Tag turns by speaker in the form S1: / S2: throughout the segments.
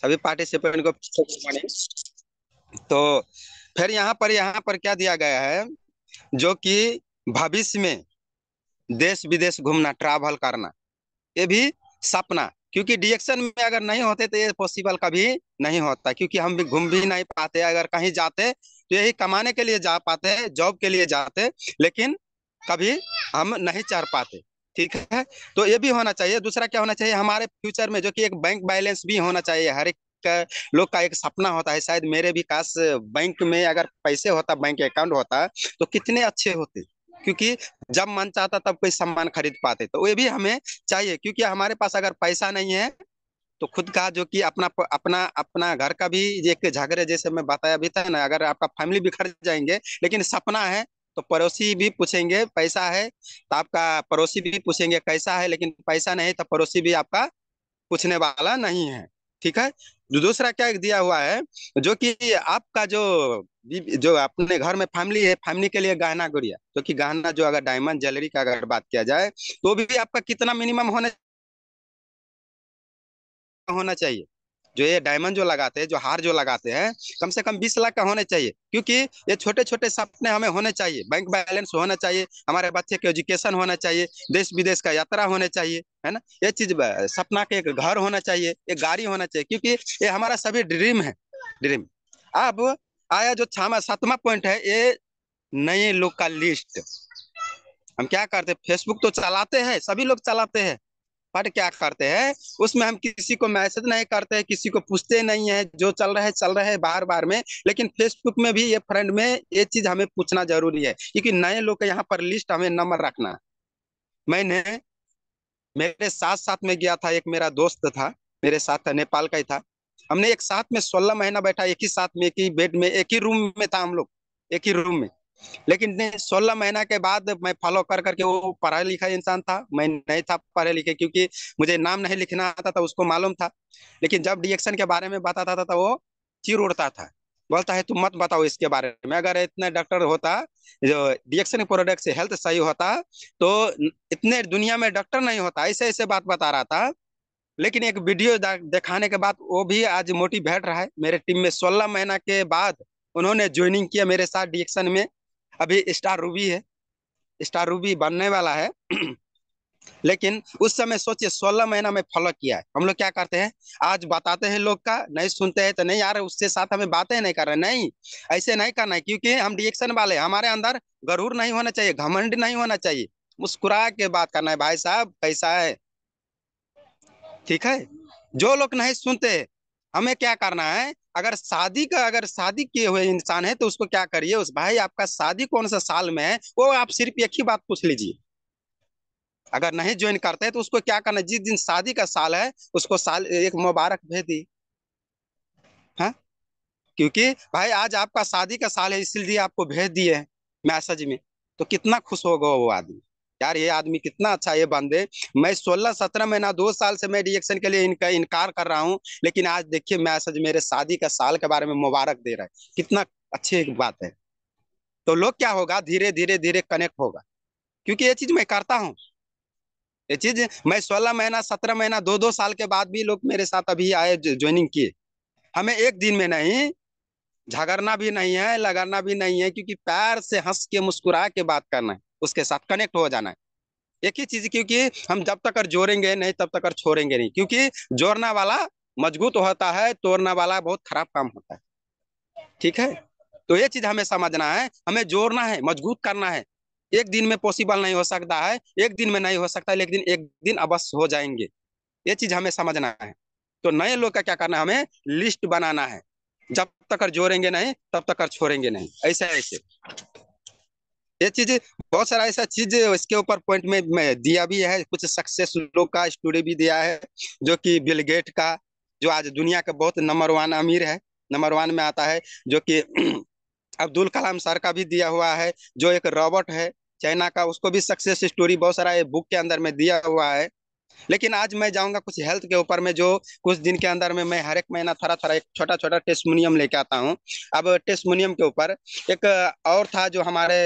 S1: सभी पार्टिसिपेंट को good morning. तो फिर यहाँ पर क्या दिया गया है, जो कि भविष्य में देश विदेश घूमना, ट्रैवल करना, ये भी सपना, क्योंकि डिएक्शन में अगर नहीं होते तो ये पॉसिबल कभी नहीं होता, क्योंकि हम भी घूम भी नहीं पाते। अगर कहीं जाते तो यही कमाने के लिए जा पाते हैं, जॉब के लिए जाते, लेकिन कभी हम नहीं चढ़ पाते। ठीक है, तो ये भी होना चाहिए। दूसरा क्या होना चाहिए हमारे फ्यूचर में, जो कि एक बैंक बैलेंस भी होना चाहिए। हर एक लोग का एक सपना होता है, शायद मेरे भी काश बैंक में अगर पैसे होता, बैंक अकाउंट होता, तो कितने अच्छे होते, क्योंकि जब मन चाहता तब कोई सामान खरीद पाते। तो ये भी हमें चाहिए, क्योंकि हमारे पास अगर पैसा नहीं है तो खुद का जो कि अपना अपना अपना घर का भी एक झगड़े, जैसे मैं बताया भी था ना, अगर आपका फैमिली बिखर जाएंगे, लेकिन सपना है तो पड़ोसी भी पूछेंगे पैसा है, तो आपका पड़ोसी भी पूछेंगे कैसा है, लेकिन पैसा नहीं तो पड़ोसी भी आपका पूछने वाला नहीं है। ठीक है, दूसरा क्या दिया हुआ है, जो कि आपका जो अपने घर में फैमिली है, फैमिली के लिए गहना गुड़िया, जो कि गहना जो अगर डायमंड ज्वेलरी का अगर बात किया जाए तो भी आपका कितना मिनिमम होना चाहिए। जो ये डायमंड जो लगाते हैं, जो हार जो लगाते हैं, कम से कम 20 लाख का होने चाहिए, क्योंकि ये छोटे छोटे सपने हमें होने चाहिए। बैंक बैलेंस होना चाहिए, हमारे बच्चे के एजुकेशन होना चाहिए, देश विदेश का यात्रा होने चाहिए, है ना। ये चीज सपना के, एक घर होना चाहिए, एक गाड़ी होना चाहिए, क्योंकि ये हमारा सभी ड्रीम है, ड्रीम। अब आया जो छावा सातवां पॉइंट है, ये नए लोग का लिस्ट। हम क्या करते हैं, फेसबुक तो चलाते हैं, सभी लोग चलाते हैं, बट क्या करते हैं उसमें हम किसी को मैसेज नहीं करते हैं, किसी को पूछते नहीं है, जो चल रहे हैं बार बार में। लेकिन फेसबुक में भी ये फ्रेंड में ये चीज हमें पूछना जरूरी है, क्योंकि नए लोग का यहाँ पर लिस्ट हमें नंबर रखना। मैंने मेरे साथ साथ में गया था, एक मेरा दोस्त था, मेरे साथ था, नेपाल का ही था। हमने एक साथ में 16 महीना बैठा, एक ही साथ में, एक ही बेड में, एक ही रूम में था हम लोग, एक ही रूम में। लेकिन 16 महीना के बाद मैं फॉलो कर करके, वो पढ़ा लिखा इंसान था, मैं नहीं था पढ़े लिखे, क्योंकि मुझे नाम नहीं लिखना आता था, उसको मालूम था। लेकिन जब डिएक्शन के बारे में बताता था तो वो चिर उड़ता था, बोलता है तुम मत बताओ इसके बारे में। अगर इतना डॉक्टर होता, जो डिएक्शन प्रोडक्ट से हेल्थ सही होता, तो इतने दुनिया में डॉक्टर नहीं होता। ऐसे ऐसे बात बता रहा था। लेकिन एक वीडियो दिखाने के बाद वो भी आज मोटिवेट रहा है मेरे टीम में। 16 महीना के बाद उन्होंने ज्वाइनिंग किया मेरे साथ डिएक्शन में। अभी स्टार रूबी है, स्टार रूबी बनने वाला है। लेकिन उस समय सोचिए, 16 महीना में फॉलो किया है। हम लोग क्या करते हैं, आज बताते हैं लोग का, नहीं सुनते हैं तो नहीं यार उससे साथ हमें बातें नहीं कर रहे, नहीं, ऐसे नहीं करना है, क्योंकि हम रिएक्शन वाले, हमारे अंदर गरूर नहीं होना चाहिए, घमंड नहीं होना चाहिए, मुस्कुरा के बात करना है, भाई साहब कैसा है। ठीक है, जो लोग नहीं सुनते, हमें क्या करना है, अगर शादी किए हुए इंसान है तो उसको क्या करिए, उस भाई आपका शादी कौन सा साल में है, वो आप सिर्फ एक ही बात पूछ लीजिए। अगर नहीं ज्वाइन करते हैं तो उसको क्या करना है, जिस दिन शादी का साल है उसको साल एक मुबारक भेज दी। हाँ, क्योंकि भाई आज आपका शादी का साल है, इसलिए आपको भेज दिए हैं मैसेज में। तो कितना खुश होगा वो आदमी, यार ये आदमी कितना अच्छा है, ये बंदे। मैं 16 17 महीना 2 साल से मैं रिएक्शन के लिए इनका इनकार कर रहा हूँ, लेकिन आज देखिए मैसेज मेरे शादी का साल के बारे में मुबारक दे रहा है, कितना अच्छी एक बात है। तो लोग क्या होगा, धीरे धीरे धीरे कनेक्ट होगा, क्योंकि ये चीज मैं करता हूँ। ये चीज मैं 16 महीना 17 महीना 2 2 साल के बाद भी लोग मेरे साथ अभी आए, ज्वाइनिंग किए। हमें एक दिन में नहीं, झगड़ना भी नहीं है, लगाना भी नहीं है, क्योंकि प्यार से हंस के मुस्कुरा के बात करना है, उसके साथ कनेक्ट हो जाना है। एक ही चीज, क्योंकि हम जब तक जोड़ेंगे नहीं तब तक छोड़ेंगे नहीं, क्योंकि जोड़ना वाला मजबूत होता है, तोड़ना वाला बहुत खराब काम होता है। ठीक है, तो ये चीज हमें समझना है, हमें जोड़ना है, मजबूत करना है। एक दिन में पॉसिबल नहीं हो सकता है, एक दिन में नहीं हो सकता, लेकिन एक दिन अवश्य हो जाएंगे। ये चीज हमें समझना है। तो नए लोग का क्या करना है, हमें लिस्ट बनाना है, जब तक जोड़ेंगे नहीं तब तक छोड़ेंगे नहीं, ऐसे ऐसे ये चीज। बहुत सारा ऐसा चीज इसके ऊपर पॉइंट में मैं दिया भी है, कुछ सक्सेस लोग का स्टोरी भी दिया है, जो कि बिल गेट का, जो आज दुनिया का बहुत नंबर 1 अमीर है, नंबर 1 में आता है, जो कि अब्दुल कलाम सर का भी दिया हुआ है, जो एक रॉबर्ट है चाइना का, उसको भी सक्सेस स्टोरी बहुत सारा बुक के अंदर में दिया हुआ है। लेकिन आज मैं जाऊंगा कुछ हेल्थ के ऊपर में, जो कुछ दिन के अंदर में मैं हर एक महीना थोड़ा थोड़ा एक छोटा छोटा टेस्टमोनियम लेके आता हूँ। अब टेस्टमोनियम के ऊपर एक और था, जो हमारे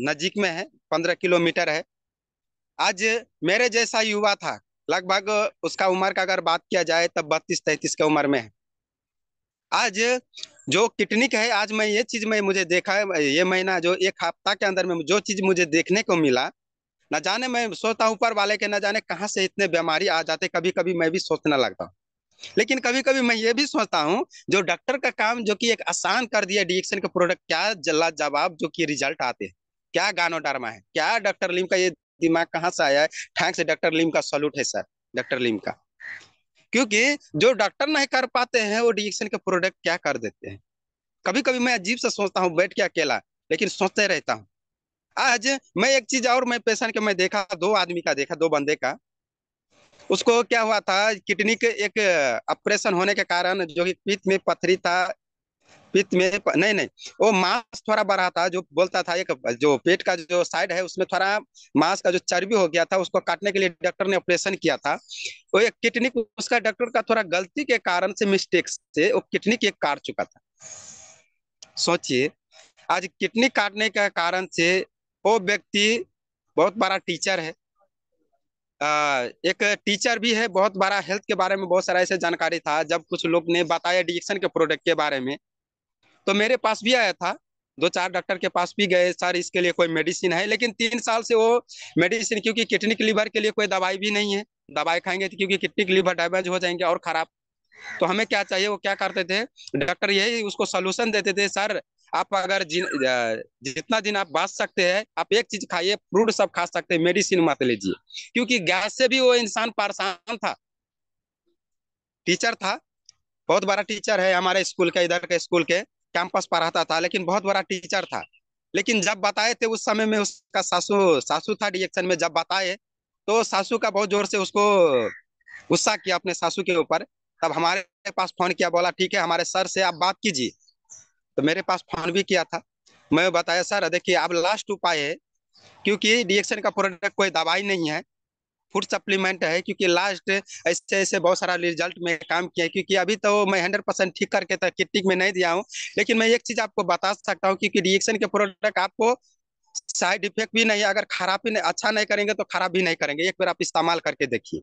S1: नजीक में है, 15 किलोमीटर है। आज मेरे जैसा युवा था, लगभग उसका उम्र का अगर बात किया जाए तब 32 33 की उम्र में है। आज जो किडनी का है, आज मैं ये चीज मैं मुझे देखा है, ये महीना जो एक हफ्ता के अंदर में जो चीज मुझे देखने को मिला, न जाने मैं सोचता हूँ ऊपर वाले के न जाने कहाँ से इतने बीमारी आ जाते, कभी कभी मैं भी सोचने लगता हूँ। लेकिन कभी कभी मैं ये भी सोचता हूँ, जो डॉक्टर का काम जो कि एक आसान कर दिया डिएक्शन के प्रोडक्ट, क्या जल्ला जवाब जो कि रिजल्ट आते हैं, क्या गानोडर्मा है, क्या डॉक्टर लीम का ये दिमाग कहाँ से आया है। थैंक्स डॉक्टर लीम का सल्यूट है सर, डॉक्टर लीम का। क्योंकि जो डॉक्टर नहीं कर पाते हैं वो डिएक्शन के प्रोडक्ट क्या कर देते हैं। कभी कभी मैं अजीब से सोचता हूँ बैठ के अकेला, लेकिन सोचते रहता हूँ। आज मैं एक चीज और, मैं पेशेंट के मैं देखा, दो आदमी का देखा, दो बंदे का। उसको क्या हुआ था, किडनी के एक ऑपरेशन होने के कारण जो कि पित्त में पथरी था, पित्त में नहीं नहीं, वो मांस थोड़ा बढ़ा था, जो बोलता था एक जो पेट का जो साइड है उसमें थोड़ा मांस का जो चर्बी हो गया था, उसको काटने के लिए डॉक्टर ने ऑपरेशन किया था। वो एक किडनी उसका डॉक्टर का थोड़ा गलती के कारण से, मिस्टेक से वो किडनी की एक काट चुका था। सोचिए, आज किडनी काटने के कारण से वो व्यक्ति बहुत बड़ा टीचर है, एक टीचर भी है, बहुत बड़ा हेल्थ के बारे में बहुत सारा ऐसे जानकारी था। जब कुछ लोग ने बताया डिएक्शन के प्रोडक्ट के बारे में, तो मेरे पास भी आया था, दो चार डॉक्टर के पास भी गए, सर इसके लिए कोई मेडिसिन है, लेकिन 3 साल से वो मेडिसिन, क्योंकि किडनी के लीवर के लिए कोई दवाई भी नहीं है, दवाई खाएंगे तो क्योंकि किडनी के लीवर डैमेज हो जाएंगे और खराब। तो हमें क्या चाहिए, वो क्या करते थे, डॉक्टर यही उसको सोल्यूशन देते थे, सर आप अगर जितना दिन आप बाँच सकते हैं, आप एक चीज खाइए, फ्रूट सब खा सकते हैं, मेडिसिन मत लीजिए। क्योंकि गैस से भी वो इंसान परेशान था, टीचर था, बहुत बड़ा टीचर है हमारे स्कूल के, इधर के स्कूल के कैंपस पढ़ाता था, लेकिन बहुत बड़ा टीचर था। लेकिन जब बताए थे उस समय में, उसका सासू सासू था डिएक्शन में, जब बताए तो सासू का बहुत जोर से उसको गुस्सा किया अपने सासू के ऊपर। तब हमारे पास फोन किया, बोला ठीक है हमारे सर से आप बात कीजिए। तो मेरे पास फोन भी किया था, मैं बताया सर देखिए अब लास्ट उपाय है, क्योंकि डिएक्शन का प्रोडक्ट कोई दवाई नहीं है, फूड सप्लीमेंट है, क्योंकि लास्ट ऐसे ऐसे बहुत सारा रिजल्ट में काम किया है, क्योंकि अभी तो मैं 100% ठीक करके तो किडनी में नहीं दिया हूँ। लेकिन मैं एक चीज आपको बता सकता हूँ, क्योंकि रिएक्शन के प्रोडक्ट आपको साइड इफेक्ट भी नहीं है, अगर खराब भी नहीं, अच्छा नहीं करेंगे तो खराब भी नहीं करेंगे, एक बार आप इस्तेमाल करके देखिए,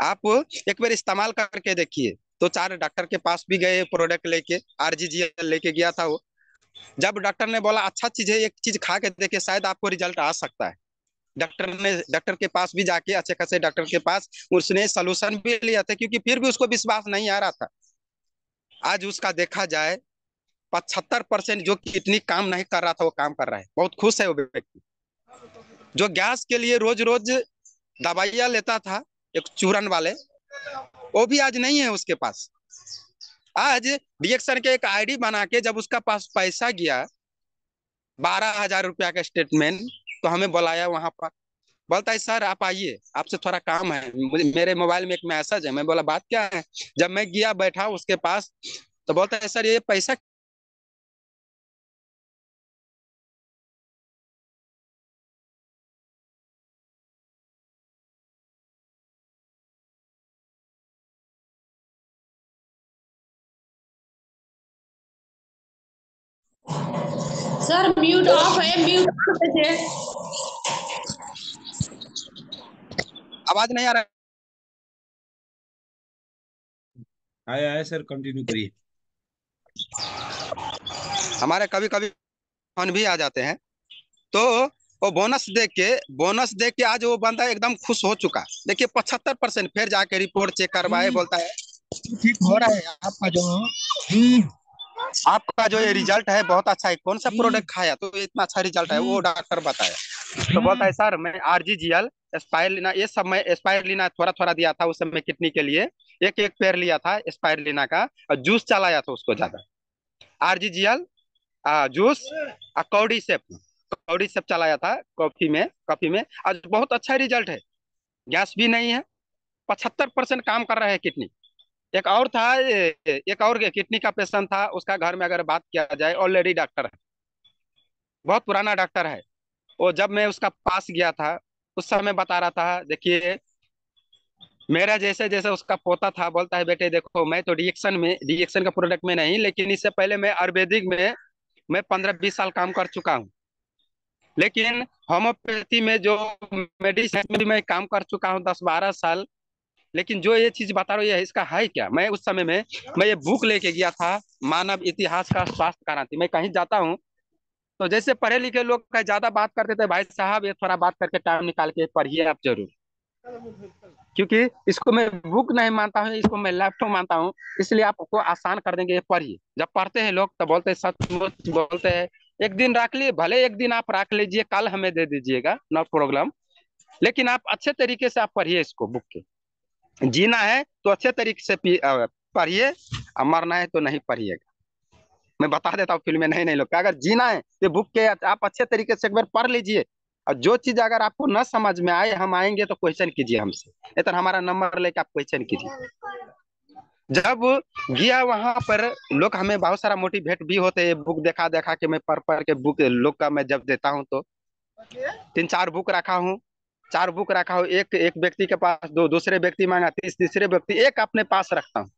S1: आप एक बार इस्तेमाल करके देखिए। तो चार डॉक्टर के पास भी गए प्रोडक्ट लेके, आरजीजीएल लेके गया था वो। जब डॉक्टर ने बोला अच्छा चीज है, एक चीज खा के देखिए शायद आपको रिजल्ट आ सकता है, डॉक्टर के पास भी जाके, अच्छे खासे डॉक्टर के पास उसने सोल्यूशन भी लिया था, क्योंकि फिर भी उसको विश्वास नहीं आ रहा था। आज उसका देखा जाए 75% जो किडनी काम नहीं कर रहा था वो काम कर रहा है, बहुत खुश है वो व्यक्ति। जो गैस के लिए रोज रोज दवाइयां लेता था, एक चूरन वाले, वो भी आज नहीं है उसके पास। आज डिएक्शन के एक आईडी बना के जब उसका पास पैसा गया, 12,000 रुपया का स्टेटमेंट, तो हमें बुलाया वहां पर। बोलता है सर आप आइए, आपसे थोड़ा काम है, मुझे मेरे मोबाइल में एक मैसेज है। मैं बोला बात क्या है। जब मैं गया बैठा उसके पास, तो बोलता है सर ये पैसा।
S2: सर म्यूट ऑफ है, म्यूट ऑफ है।
S1: आवाज नहीं आ रहा
S3: आया है सर, कंटिन्यू करिए।
S1: हमारे कभी कभी फोन भी आ जाते हैं। तो वो बोनस देख के आज वो बंदा एकदम खुश हो चुका। देखिए 75%, फिर जाके रिपोर्ट चेक करवाए, बोलता है ठीक हो रहा है आपका जो ये रिजल्ट है बहुत अच्छा है, कौन सा प्रोडक्ट खाया तो इतना अच्छा रिजल्ट है, वो डॉक्टर बताया। तो बोलता है सर मैं आरजीजीएल, स्पाइरलिना, ये सब मैं स्पाइरलिना थोड़ा थोड़ा दिया था उस समय किडनी के लिए, एक एक पेयर लिया था स्पाइरलिना का, और जूस चलाया था उसको ज्यादा, आरजीजीएल जूस, कौड़ी सेप चलाया था कॉफी में आज बहुत अच्छा रिजल्ट है, गैस भी नहीं है, 75% काम कर रहा है किडनी। एक और था, एक और किडनी का पेशेंट था, उसका घर में अगर बात किया जाए ऑलरेडी डॉक्टर है, बहुत पुराना डॉक्टर है वो। जब मैं उसका पास गया था उस समय बता रहा था देखिए मेरा जैसे जैसे उसका पोता था, बोलता है बेटे देखो मैं तो डिएक्शन का प्रोडक्ट में नहीं, लेकिन इससे पहले मैं आयुर्वेदिक में मैं 15-20 साल काम कर चुका हूँ, लेकिन होम्योपैथी में जो मेडिसिन में भी मैं काम कर चुका हूँ 10-12 साल। लेकिन जो ये चीज बता रहा हूँ ये इसका है क्या। मैं उस समय में मैं ये बुक लेके गया था, मानव इतिहास का स्वास्थ्य क्रांति। मैं कहीं जाता हूँ तो जैसे पढ़े लिखे लोग का ज्यादा बात करते थे, भाई साहब ये थोड़ा बात करके टाइम निकाल के पढ़िए आप जरूर, क्योंकि इसको मैं बुक नहीं मानता हूँ, इसको मैं लैपटॉप मानता हूँ। इसलिए आपको आसान कर देंगे, ये पढ़िए। जब पढ़ते हैं लोग तो बोलते हैं, सच बोलते हैं। एक दिन रख लिए, भले एक दिन आप रख लीजिए, कल हमें दे दीजिएगा, नो प्रॉब्लम। लेकिन आप अच्छे तरीके से आप पढ़िए इसको, बुक के। जीना है तो अच्छे तरीके से पढ़िए, और मरना है तो नहीं पढ़िएगा। मैं बता देता हूँ फिल्म में नहीं नहीं लोग, अगर जीना है तो बुक के आप अच्छे तरीके से एक बार पढ़ लीजिए। और जो चीज अगर आपको न समझ में आए, हम आएंगे तो क्वेश्चन कीजिए हमसे, नहीं तो हमारा नंबर लेके आप क्वेश्चन कीजिए। जब गया वहां पर, लोग हमें बहुत सारा मोटिवेट भी होते हैं, बुक देखा देखा के, मैं पढ़ पढ़ के बुक लोग का मैं जब देता हूँ तो 3-4 बुक रखा हूँ। 4 बुक रखा हूँ, एक एक व्यक्ति के पास, दो दूसरे व्यक्ति मांगा, तीसरे व्यक्ति, एक अपने पास रखता हूँ।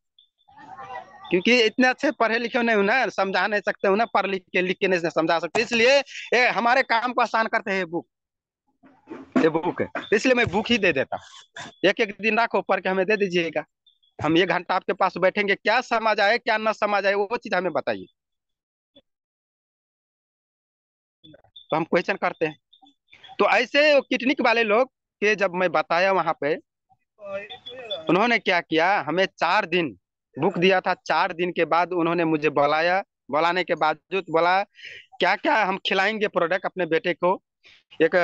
S1: क्योंकि इतने अच्छे पढ़े लिखे नहीं हूं ना, समझा नहीं सकते हूं ना, पढ़ लिख के नहीं समझा सकते, इसलिए हमारे काम को आसान करते हैं बुक। ये बुक है, इसलिए मैं बुक ही दे देता हूँ। एक एक दिन रखो, पढ़ के हमें दे दीजिएगा। हम 1 घंटा आपके पास बैठेंगे, क्या समझ आए क्या ना समझ आए वो चीज हमें बताइए, तो हम क्वेश्चन करते हैं। तो ऐसे किटनिक वाले लोग के जब मैं बताया वहां पे, उन्होंने क्या किया, हमें 4 दिन बुक दिया था। 4 दिन के बाद उन्होंने मुझे बुलाया, बुलाने के बावजूद बोला क्या क्या हम खिलाएंगे प्रोडक्ट अपने बेटे को। एक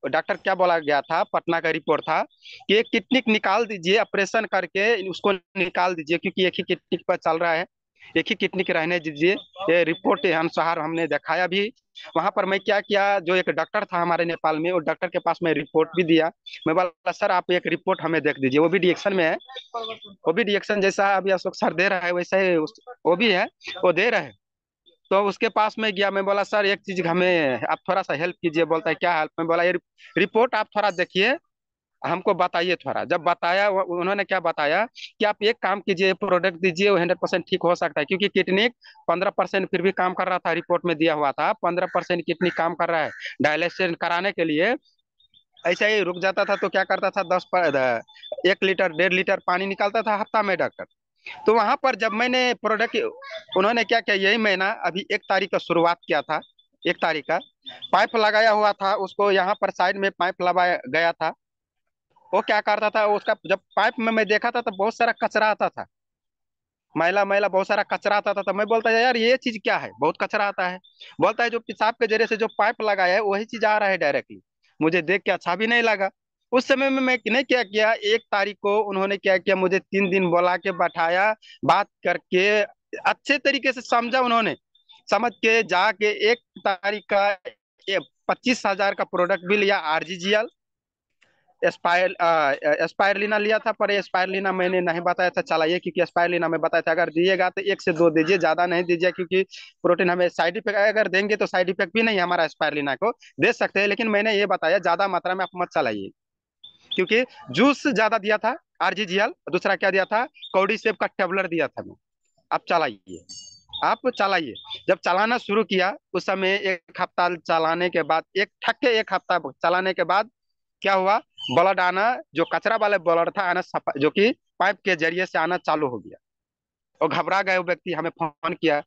S1: डॉक्टर क्या बोला गया था, पटना का रिपोर्ट था कि एक किडनी निकाल दीजिए, ऑपरेशन करके उसको निकाल दीजिए, क्योंकि एक ही किडनी पर चल रहा है, एक ही किडनी के रहने दीजिए। ये रिपोर्ट अनुसार हमने दिखाया भी। वहां पर मैं क्या किया, जो एक डॉक्टर था हमारे नेपाल में, वो डॉक्टर के पास मैं रिपोर्ट भी दिया। मैं बोला सर आप एक रिपोर्ट हमें देख दीजिए, वो भी रिएक्शन में है। वो भी रिएक्शन जैसा अभी अशोक सर दे रहा है वैसा ही वो भी है, वो दे रहे हैं। तो उसके पास में गया, मैं बोला सर एक चीज हमें आप थोड़ा सा हेल्प कीजिए। बोलता है क्या हेल्प। मैं बोला ये रिपोर्ट आप थोड़ा देखिए, हमको बताइए थोड़ा। जब बताया उन्होंने क्या बताया कि आप एक काम कीजिए, प्रोडक्ट दीजिए, वो 100% ठीक हो सकता है, क्योंकि किडनी 15% फिर भी काम कर रहा था, रिपोर्ट में दिया हुआ था 15% किडनी काम कर रहा है। डायलिसिस कराने के लिए ऐसा ही रुक जाता था तो क्या करता था, 1 लीटर 1.5 लीटर पानी निकालता था हफ्ता में डॉक्टर। तो वहां पर जब मैंने प्रोडक्ट, उन्होंने क्या किया, यही महीना अभी 1 तारीख का शुरुआत किया था, 1 तारीख का पाइप लगाया हुआ था, उसको यहाँ पर साइड में पाइप लगाया गया था। वो क्या करता था, उसका जब पाइप में मैं देखा था तो बहुत सारा कचरा आता था, मैला मैला बहुत सारा कचरा आता था। तो मैं बोलता यार ये चीज क्या है, बहुत कचरा आता है। बोलता है जो पेशाब के जरिए से जो पाइप लगाया है वही चीज आ रहा है डायरेक्टली। मुझे देख के अच्छा भी नहीं लगा। उस समय में मैं क्या किया, 1 तारीख को उन्होंने क्या किया, मुझे 3 दिन बुला के बैठाया, बात करके अच्छे तरीके से समझा उन्होंने। समझ के जाके 1 तारीख का 25,000 का प्रोडक्ट भी लिया, आरजीजीएल एस्पायरलिना लिया था। पर एस्पायरलिना मैंने नहीं बताया था चलाइए, क्योंकि एस्पायरलिना में बताया था अगर दिएगा तो 1 से 2 दीजिए, ज्यादा नहीं दीजिए, क्योंकि प्रोटीन हमें साइड इफेक्ट, अगर देंगे तो साइड इफेक्ट भी नहीं हमारा एस्पायरलिना को दे सकते हैं। लेकिन मैंने ये बताया ज्यादा मात्रा में आप मत चलाइए, क्योंकि जूस ज्यादा दिया था आरजीजीएल, दूसरा क्या दिया था, कौड़ी सेब का टेबलर दिया था मैं। आप चलाइए, आप चलाइए। जब चलाना शुरू किया उस समय 1 हफ्ता चलाने के बाद, 1 हफ्ता चलाने के बाद क्या हुआ, ब्लड आना, जो कचरा वाले ब्लड था आना, जो कि पाइप के जरिए से आना चालू हो गया। और घबरा गए वो व्यक्ति, हमें फोन किया,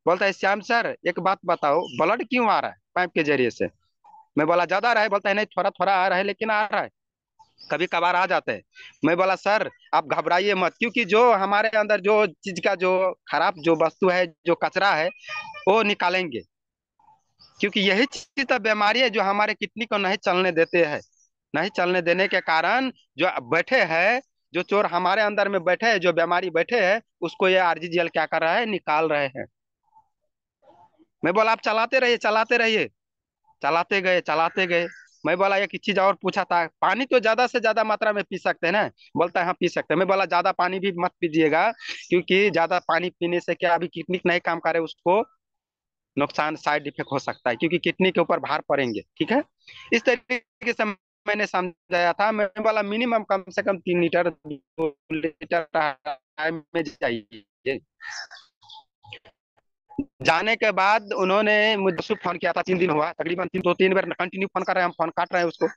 S1: बोलता है श्याम सर एक बात बताओ, ब्लड क्यों आ रहा है पाइप के जरिए से। मैं बोला ज्यादा रहा है। बोलता है नहीं थोड़ा थोड़ा आ रहा है, लेकिन आ रहा है, कभी कभार आ जाते हैं। मैं बोला सर आप घबराइए मत, क्योंकि जो हमारे अंदर जो चीज का जो खराब जो वस्तु है, जो कचरा है, वो निकालेंगे। क्योंकि यही चीज तो बीमारी है जो हमारे किडनी को नहीं चलने देते हैं। नहीं चलने देने के कारण जो बैठे हैं, जो चोर हमारे अंदर में बैठे हैं, जो बीमारी बैठे हैं, उसको ये आरजीजीएल क्या कर रहा है, निकाल रहे हैं। मैं बोला आप चलाते रहिए चलाते रहिए। चलाते गए चलाते गए। मैं बोला एक चीज और पूछा था, पानी तो ज्यादा से ज्यादा मात्रा में पी सकते हैं ना। बोलता है हाँ पी सकते हैं। मैं बोला ज्यादा पानी भी मत पीजिएगा, क्योंकि ज्यादा पानी पीने से क्या, अभी किडनी नहीं काम करे, उसको नुकसान साइड इफेक्ट हो सकता है, क्योंकि किडनी के ऊपर भार पड़ेंगे। ठीक है, इस तरीके से मैंने समझाया था। मैं बोला मिनिमम कम से कम 3 लीटर 2 लीटर टाइम में चाहिए। जाने के बाद उन्होंने मुझे फोन किया था, 3 दिन हुआ तकरीबन, 2-3 बार कंटिन्यू फोन कर रहे हैं, हम फोन काट रहे हैं उसको।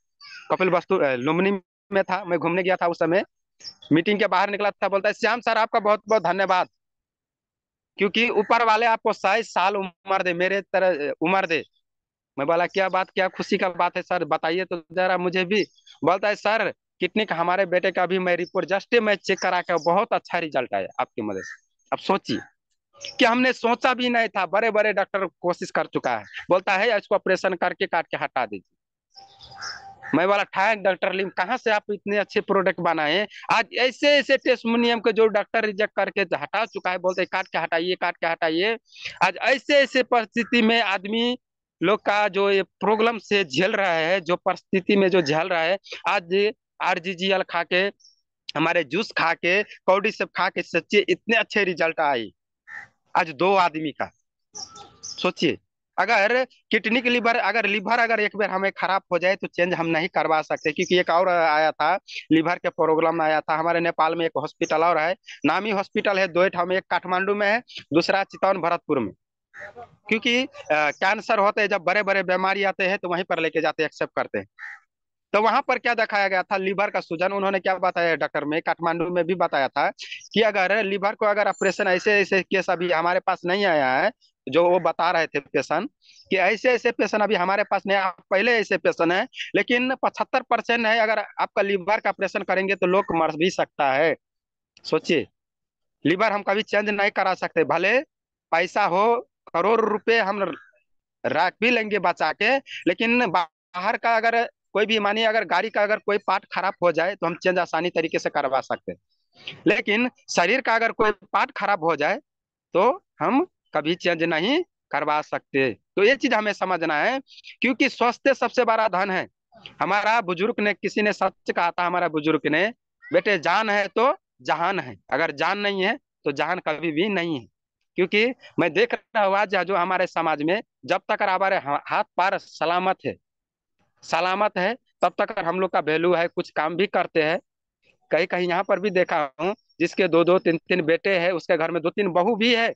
S1: कपिल वस्तु लुम्बिनी में था, मैं घूमने गया था उस समय। मीटिंग के बाहर निकला था, बोलता है श्याम सर आपका बहुत बहुत धन्यवाद, क्योंकि ऊपर वाले आपको 27 साल उम्र दे, मेरे तरह उम्र दे। मैं बोला क्या बात, क्या खुशी का बात है सर, बताइए तो जरा मुझे भी। बोलता है सर कितने का हमारे बेटे का भी मैं रिपोर्ट जस्ट मैं चेक करा के बहुत अच्छा रिजल्ट आया आपकी मदद से। अब सोचिए कि हमने सोचा भी नहीं था, बड़े बड़े डॉक्टर कोशिश कर चुका है। बोलता है इसको ऑपरेशन करके काट के हटा दीजिए। मैं बोला ठैक डॉक्टर लिम, कहाँ से आप इतने अच्छे प्रोडक्ट बनाए। आज ऐसे ऐसे टेस्टमोनियम के जो डॉक्टर रिजेक्ट करके हटा चुका है, बोलते काट के हटाइए, काट के हटाइए। आज ऐसे ऐसे परिस्थिति में आदमी लोग का जो ये प्रॉब्लम से झेल रहा है, जो परिस्थिति में जो झेल रहा है, आज RGGL खा के, हमारे जूस खा के, कौड़ी सब खा के, सच्चे इतने अच्छे रिजल्ट आए आज 2 आदमी का। सोचिए अगर किडनी की लिवर, अगर लिवर अगर एक बार हमें खराब हो जाए तो चेंज हम नहीं करवा सकते, क्योंकि एक और आया था लिवर के प्रॉब्लम आया था हमारे नेपाल में, एक हॉस्पिटल और है, नामी हॉस्पिटल है, 2 हम, एक काठमांडू में है, दूसरा चितौन भरतपुर में। क्योंकि कैंसर होते हैं, जब बड़े बड़े बीमारी आते हैं तो वहीं पर लेके जाते हैं, एक्सेप्ट करते हैं। तो वहां पर क्या दिखाया गया था, लीवर का सूजन। उन्होंने क्या बताया डॉक्टर में, काठमांडू में भी बताया था कि अगर लीवर को अगर ऑपरेशन, ऐसे ऐसे केस अभी हमारे पास नहीं आया है, जो वो बता रहे थे पेशेंट कि ऐसे ऐसे पेशेंट अभी हमारे पास नहीं, पहले ऐसे पेशेंट है, लेकिन 75% है, अगर आपका लीवर का ऑपरेशन करेंगे तो लोग मर भी सकता है। सोचिए लीवर हम कभी चेंज नहीं करा सकते, भले पैसा हो, करोड़ रुपए हम रख भी लेंगे बचा के, लेकिन बाहर का अगर कोई भी, मानिए अगर गाड़ी का अगर कोई पार्ट खराब हो जाए तो हम चेंज आसानी तरीके से करवा सकते हैं, लेकिन शरीर का अगर कोई पार्ट खराब हो जाए तो हम कभी चेंज नहीं करवा सकते। तो ये चीज हमें समझना है, क्योंकि स्वास्थ्य सबसे बड़ा धन है। हमारा बुजुर्ग ने, किसी ने सच कहा था, हमारा बुजुर्ग ने, बेटे जान है तो जहान है, अगर जान नहीं है तो जहान कभी भी नहीं है। क्योंकि मैं देख रहा हूँ आज जो हमारे समाज में, जब तक हमारे हाथ पार सलामत है तब तक हम लोग का वैल्यू है, कुछ काम भी करते हैं। कहीं कहीं यहाँ पर भी देखा हूँ जिसके 2-2 3-3 बेटे हैं, उसके घर में 2-3 बहू भी है,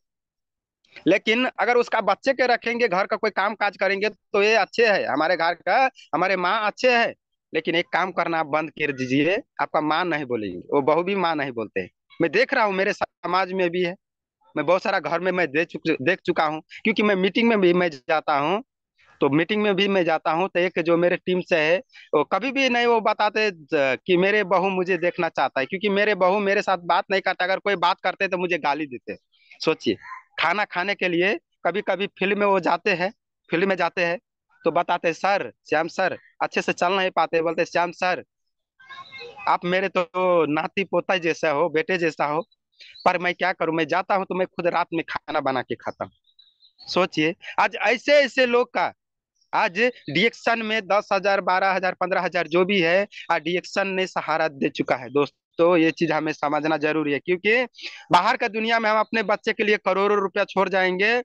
S1: लेकिन अगर उसका बच्चे के रखेंगे, घर का कोई काम काज करेंगे तो ये अच्छे है, हमारे घर का, हमारे माँ अच्छे है, लेकिन एक काम करना आप बंद कर दीजिए, आपका माँ नहीं बोलेंगे, वो बहू भी माँ नहीं बोलते हैं। मैं देख रहा हूँ मेरे समाज में भी है, मैं बहुत सारा घर में मैं देख चुका हूँ, क्योंकि मैं मीटिंग में भी मैं जाता हूँ। तो मीटिंग में भी मैं जाता हूँ तो एक जो मेरे टीम से है, वो कभी भी नहीं वो बताते कि मेरे बहू मुझे देखना चाहता है, क्योंकि मेरे बहू मेरे साथ बात नहीं करता, अगर कोई बात करते तो मुझे गाली देते। सोचिए खाना खाने के लिए कभी कभी फील्ड में वो जाते हैं, फील्ड में जाते हैं तो बताते सर, श्याम सर अच्छे से चल नहीं पाते, बोलते श्याम सर आप मेरे तो नाती पोता जैसा हो, बेटे जैसा हो, पर मैं क्या करूं, मैं जाता हूं तो मैं खुद रात में खाना बना के खाता हूँ। सोचिए आज ऐसे ऐसे लोग का, आज डीएक्शन में 10,000 12,000 15,000 जो भी है, आज डीएक्शन ने सहारा दे चुका है दोस्तों। तो ये चीज हमें समझना जरूरी है, क्योंकि बाहर का दुनिया में हम अपने बच्चे के लिए करोड़ों रुपया छोड़ जाएंगे,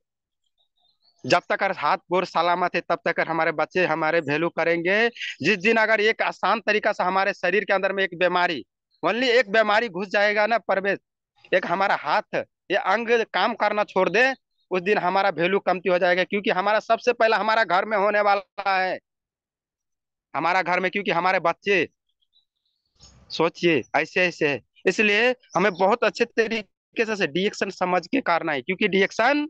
S1: जब तक हाथ गोर सलामत है तब तक हमारे बच्चे हमारे वैल्यू करेंगे। जिस दिन अगर एक आसान तरीका से हमारे शरीर के अंदर में एक बीमारी, ओनली एक बीमारी घुस जाएगा ना परवेश, एक हमारा हाथ, ये अंग काम करना छोड़ दे, उस दिन हमारा वैल्यू कमती हो जाएगा, क्योंकि हमारा सबसे पहला हमारा घर में होने वाला है, हमारा घर में, क्योंकि हमारे बच्चे। सोचिए ऐसे ऐसे है, इसलिए हमें बहुत अच्छे तरीके से डीएक्शन समझ के करना है, क्योंकि डीएक्शन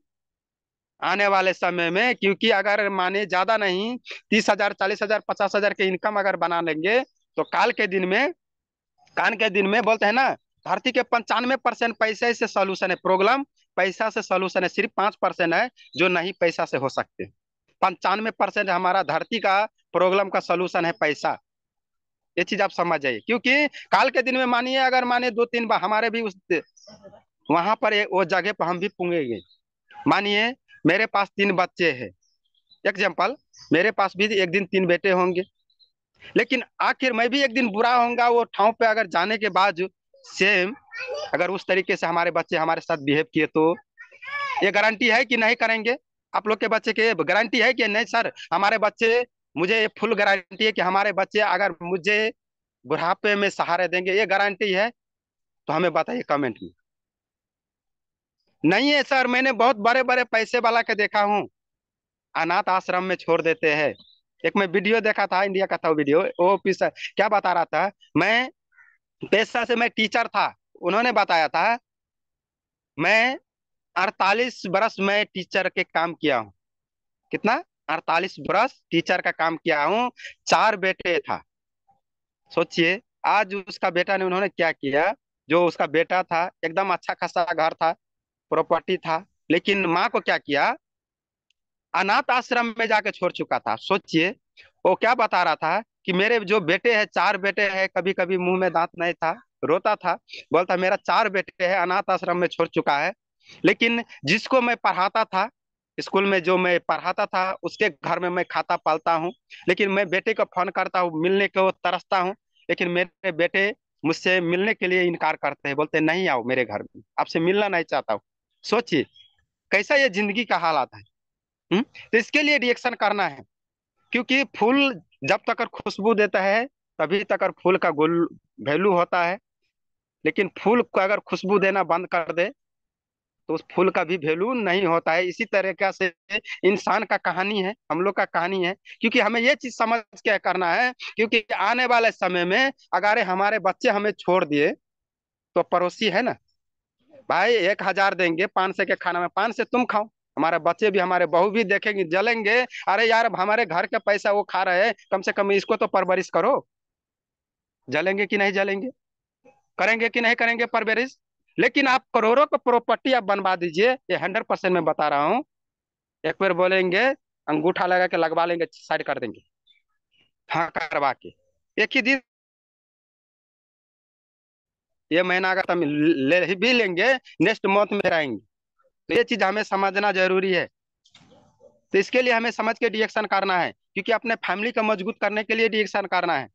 S1: आने वाले समय में, क्योंकि अगर माने ज्यादा नहीं 30,000 40,000 50,000 के इनकम अगर बना लेंगे तो काल के दिन में बोलते हैं ना, धरती के 95% पैसे से सोल्यूशन है, प्रॉब्लम पैसा से सोल्यूशन है, सिर्फ 5% है जो नहीं पैसा से हो सकते। 95% हमारा धरती का प्रॉब्लम का सोल्यूशन है पैसा। ये चीज आप समझ जाइए, क्योंकि काल के दिन में मानिए अगर माने 2-3 बार हमारे भी उस वहां पर वो जगह पर हम भी पूंगेंगे। मानिए मेरे पास 3 बच्चे हैं, एग्जाम्पल, मेरे पास भी एक दिन 3 बेटे होंगे, लेकिन आखिर मैं भी एक दिन बुरा होऊंगा वो ठाव पे अगर जाने के बाद सेम अगर उस तरीके से हमारे बच्चे हमारे साथ बिहेव किए तो ये गारंटी है कि नहीं करेंगे। आप लोग के बच्चे के गारंटी है कि नहीं सर हमारे बच्चे, मुझे फुल गारंटी है कि हमारे बच्चे अगर मुझे बुढ़ापे में सहारे देंगे, ये गारंटी है? तो हमें बताइए कमेंट में। नहीं है सर, मैंने बहुत बड़े बड़े पैसे वाला के देखा हूँ अनाथ आश्रम में छोड़ देते हैं। एक मैं वीडियो देखा था, इंडिया का था वो वीडियो, वो ऑफिसर क्या बता रहा था, मैं पेशा से मैं टीचर था। उन्होंने बताया था, मैं 48 बरस मैं टीचर के काम किया हूँ। कितना? 48 बरस टीचर का काम किया हूँ। 4 बेटे था। सोचिए, आज उसका बेटा ने उन्होंने क्या किया। जो उसका बेटा था, एकदम अच्छा खासा घर था, प्रॉपर्टी था, लेकिन माँ को क्या किया, अनाथ आश्रम में जाके छोड़ चुका था। सोचिए, वो क्या बता रहा था कि मेरे जो बेटे हैं, 4 बेटे हैं, कभी कभी मुंह में दांत नहीं था, रोता था, बोलता मेरा 4 बेटे हैं, अनाथ आश्रम में छोड़ चुका है। लेकिन जिसको मैं पढ़ाता था, स्कूल में जो मैं पढ़ाता था, उसके घर में मैं खाता पालता हूँ। लेकिन मैं बेटे को फोन करता हूँ, मिलने को तरसता हूँ, लेकिन मेरे बेटे मुझसे मिलने के लिए इनकार करते हैं, बोलते नहीं आओ मेरे घर में, आपसे मिलना नहीं चाहता हूँ। सोचिए, कैसा ये जिंदगी का हालात है। तो इसके लिए रिएक्शन करना है, क्योंकि फूल जब तक खुशबू देता है, तभी तक फूल का गुल वैल्यू होता है। लेकिन फूल को अगर खुशबू देना बंद कर दे, तो उस फूल का भी वैल्यू नहीं होता है। इसी तरीके से इंसान का कहानी है, हम लोग का कहानी है। क्योंकि हमें ये चीज समझ के करना है, क्योंकि आने वाले समय में अगर हमारे बच्चे हमें छोड़ दिए, तो पड़ोसी है ना भाई, 1,000 देंगे 500 के खाना में, 500 तुम खाओ, हमारे बच्चे भी, हमारे बहू भी देखेंगे, जलेंगे। अरे यार, अब हमारे घर का पैसा वो खा रहे हैं, कम से कम इसको तो परवरिश करो। जलेंगे कि नहीं जलेंगे? करेंगे कि नहीं करेंगे परवरिश? लेकिन आप करोड़ों का प्रॉपर्टी आप बनवा दीजिए, ये 100% मैं बता रहा हूँ। एक बार बोलेंगे, अंगूठा लगा के लगवा लेंगे, साइड कर देंगे, हाँ करवा के, एक ही दिन, ये महीना अगर हम ले भी लेंगे, नेक्स्ट मंथ में आएंगे। तो ये चीज हमें समझना जरूरी है। तो इसके लिए हमें समझ के रिएक्शन करना है, क्योंकि अपने फैमिली को मजबूत करने के लिए रिएक्शन करना है।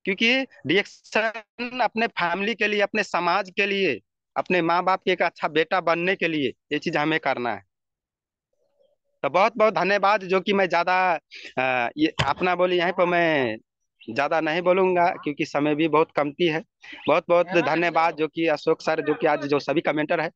S1: क्योंकि रिएक्शन अपने फैमिली के लिए, अपने समाज के लिए, अपने माँ बाप के एक अच्छा बेटा बनने के लिए ये चीज हमें करना है। तो बहुत बहुत धन्यवाद। जो कि मैं ज्यादा ये अपना बोली यहीं पर मैं ज्यादा नहीं बोलूंगा, क्योंकि समय भी बहुत कमती है। बहुत बहुत धन्यवाद, जो कि अशोक सर, जो कि आज जो सभी कमेंटर है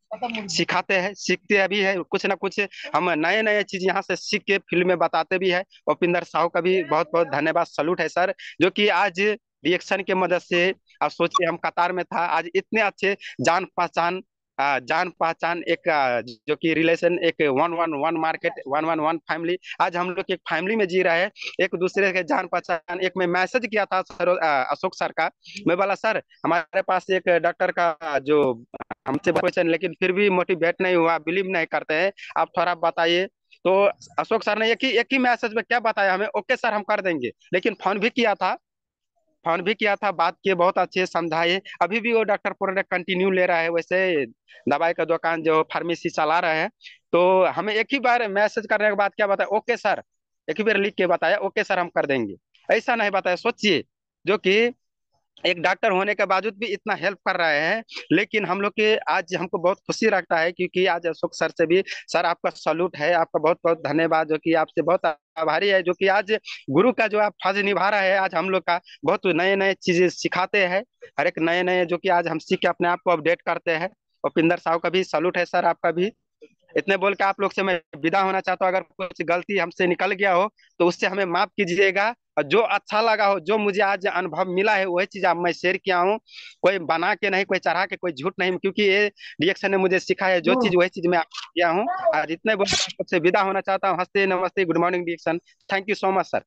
S1: सिखाते हैं, सीखते भी है कुछ ना कुछ। हम नए नए चीज यहाँ से सीख के फील्ड में बताते भी है। उपिंदर साहू का भी बहुत बहुत धन्यवाद, सलूट है सर, जो कि आज रिएक्शन के मदद से, आप सोचिए, हम कतार में था, आज इतने अच्छे जान पहचान, जान पहचान, एक जो कि रिलेशन, एक one one one market, one one one family, आज हम लोग एक फैमिली में जी रहे हैं, एक दूसरे के जान पहचान। एक मैं मैसेज किया था सर, अशोक सर का, मैं बोला सर, हमारे पास एक डॉक्टर का जो हमसे क्वेश्चन, लेकिन फिर भी मोटिवेट नहीं हुआ, बिलीव नहीं करते हैं, आप थोड़ा बताइए। तो अशोक सर ने एक ही मैसेज में क्या बताया हमें, ओके सर हम कर देंगे। लेकिन फोन भी किया था, बात किए, बहुत अच्छे समझाए। अभी भी वो डॉक्टर प्रोडक्ट कंटिन्यू ले रहा है, वैसे दवाई का दुकान जो फार्मेसी चला रहे हैं। तो हमें एक ही बार मैसेज करने के बाद क्या बताया, ओके सर, एक ही बार लिख के बताया, ओके सर हम कर देंगे, ऐसा नहीं बताया। सोचिए, जो कि एक डॉक्टर होने के बावजूद भी इतना हेल्प कर रहे हैं। लेकिन हम लोग के आज हमको बहुत खुशी रखता है, क्योंकि आज अशोक सर से भी, सर आपका सलूट है, आपका बहुत बहुत धन्यवाद, जो कि आपसे बहुत आभारी है, जो कि आज गुरु का जो आप फर्ज निभा रहे हैं, आज हम लोग का बहुत नए नए चीजें सिखाते हैं, हर एक नए नए, जो कि आज हम सीख के अपने आप को अपडेट करते हैं। उपिंदर साहब का भी सलूट है सर, आपका भी। इतने बोल के आप लोग से मैं विदा होना चाहता हूँ। अगर कुछ गलती हमसे निकल गया हो, तो उससे हमें माफ कीजिएगा। और जो अच्छा लगा हो, जो मुझे आज अनुभव मिला है, वही चीज आप मैं शेयर किया हूँ। कोई बना के नहीं, कोई चढ़ा के, कोई झूठ नहीं, क्योंकि ये रिएक्शन ने मुझे सिखाया है, जो चीज वही चीज मैं आपको किया हूँ। आज इतने बोल के आपसे विदा होना चाहता हूँ। हंसते नमस्ते, good morning reaction. Thank you so much sir.